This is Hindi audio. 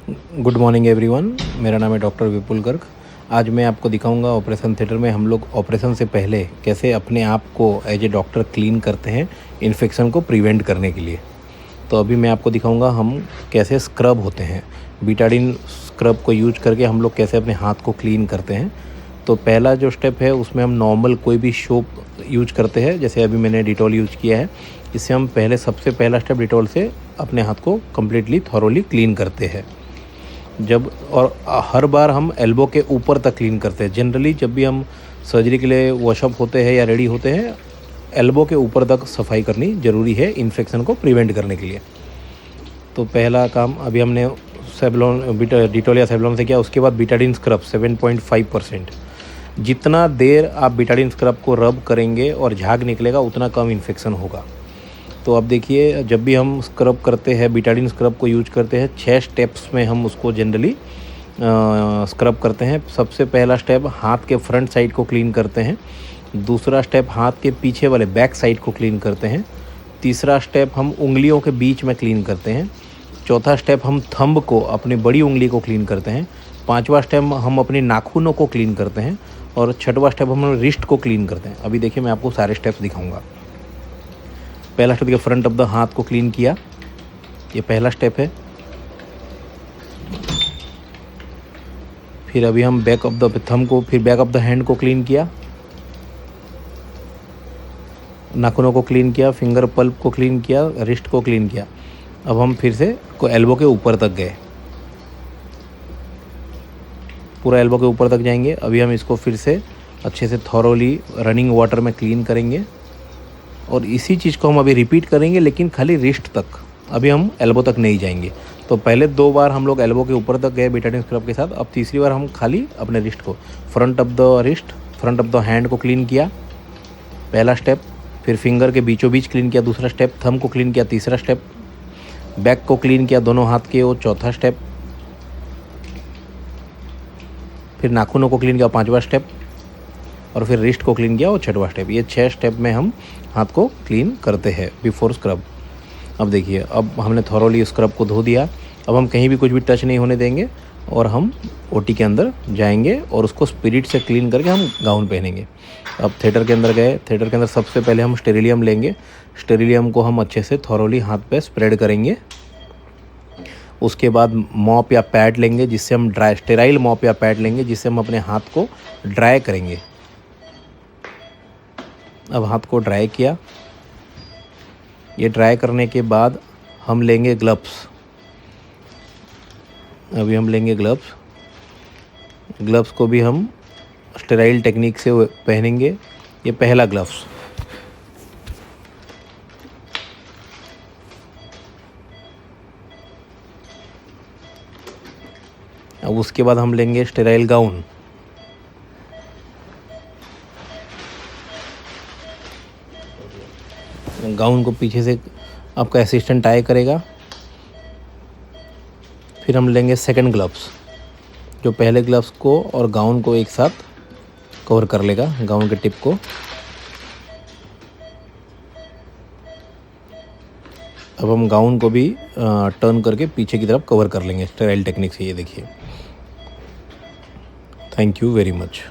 गुड मॉर्निंग एवरीवन, मेरा नाम है डॉक्टर विपुल गर्ग। आज मैं आपको दिखाऊंगा ऑपरेशन थिएटर में हम लोग ऑपरेशन से पहले कैसे अपने आप को एज ए डॉक्टर क्लीन करते हैं इन्फेक्शन को प्रिवेंट करने के लिए। तो अभी मैं आपको दिखाऊंगा हम कैसे स्क्रब होते हैं। बीटाडिन स्क्रब को यूज करके हम लोग कैसे अपने हाथ को क्लीन करते हैं। तो पहला जो स्टेप है उसमें हम नॉर्मल कोई भी सोप यूज करते हैं, जैसे अभी मैंने डिटॉल यूज किया है। इससे हम सबसे पहला स्टेप डिटॉल से अपने हाथ को कम्प्लीटली थॉरोली क्लीन करते हैं। हर बार हम एल्बो के ऊपर तक क्लीन करते हैं। जनरली जब भी हम सर्जरी के लिए वॉशअप होते हैं या रेडी होते हैं, एल्बो के ऊपर तक सफाई करनी ज़रूरी है इन्फेक्शन को प्रिवेंट करने के लिए। तो पहला काम अभी हमने डिटॉल या सेवलॉन से किया। उसके बाद बीटाडिन स्क्रब 7.5%। जितना देर आप बीटाडिन स्क्रब को रब करेंगे और झाग निकलेगा उतना कम इन्फेक्शन होगा। तो अब देखिए, जब भी हम स्क्रब करते हैं, बीटाडिन स्क्रब को यूज करते हैं, 6 स्टेप्स में हम उसको जनरली स्क्रब करते हैं। सबसे पहला स्टेप हाथ के फ्रंट साइड को क्लीन करते हैं। दूसरा स्टेप हाथ के पीछे वाले बैक साइड को क्लीन करते हैं। तीसरा स्टेप हम उंगलियों के बीच में क्लीन करते हैं। चौथा स्टेप हम थंब को, अपनी बड़ी उंगली को क्लीन करते हैं। पांचवा स्टेप हम अपने नाखूनों को क्लीन करते हैं। और छठवां स्टेप हम रिस्ट को क्लीन करते हैं। अभी देखिए, मैं आपको सारे स्टेप्स दिखाऊंगा। पहला स्टेप, फ्रंट ऑफ द हाथ को क्लीन किया, ये पहला स्टेप है। फिर अभी हम बैक ऑफ द थंब को, फिर बैक ऑफ द हैंड को क्लीन किया, नाखूनों को क्लीन किया, फिंगर पल्प को क्लीन किया, रिस्ट को क्लीन किया। अब हम फिर से एल्बो के ऊपर तक गए, पूरा एल्बो के ऊपर तक जाएंगे। अभी हम इसको फिर से अच्छे से थॉरोली रनिंग वाटर में क्लीन करेंगे और इसी चीज़ को हम अभी रिपीट करेंगे, लेकिन खाली रिस्ट तक। अभी हम एल्बो तक नहीं जाएंगे। तो पहले 2 बार हम लोग एल्बो के ऊपर तक गए बीटाडिन स्क्रब के साथ। अब तीसरी बार हम खाली अपने रिस्ट को, front of the wrist, front of the hand को क्लीन किया, पहला स्टेप। फिर फिंगर के बीचों बीच क्लीन किया, दूसरा स्टेप। थंब को क्लीन किया, तीसरा स्टेप। बैक को क्लीन किया, दोनों हाथ के, वो चौथा स्टेप। फिर नाखूनों को क्लीन किया, 5वां स्टेप। और फिर रिस्ट को क्लीन किया और 6वां स्टेप। ये 6 स्टेप में हम हाथ को क्लीन करते हैं बिफोर स्क्रब। अब देखिए, अब हमने थॉरोली स्क्रब को धो दिया। अब हम कहीं भी कुछ भी टच नहीं होने देंगे और हम ओटी के अंदर जाएंगे और उसको स्पिरिट से क्लीन करके हम गाउन पहनेंगे। अब थिएटर के अंदर गए। थिएटर के अंदर सबसे पहले हम स्टेरिलियम लेंगे। स्टेरिलियम को हम अच्छे से थॉरोली हाथ पे स्प्रेड करेंगे। उसके बाद मॉप या पैड लेंगे, जिससे हम स्टेराइल मॉप या पैड लेंगे, जिससे हम अपने हाथ को ड्राई करेंगे। अब हाथ को ड्राई किया। ये ड्राई करने के बाद हम लेंगे ग्लव्स। अभी हम लेंगे ग्लव्स। ग्लव्स को भी हम स्टेराइल टेक्निक से पहनेंगे। ये पहला ग्लव्स। अब उसके बाद हम लेंगे स्टेराइल गाउन। गाउन को पीछे से आपका असिस्टेंट टाई करेगा। फिर हम लेंगे सेकंड ग्लव्स, जो पहले ग्लव्स को और गाउन को एक साथ कवर कर लेगा, गाउन के टिप को। अब हम गाउन को भी टर्न करके पीछे की तरफ कवर कर लेंगे स्टेराइल टेक्निक से। ये देखिए। Thank you very much.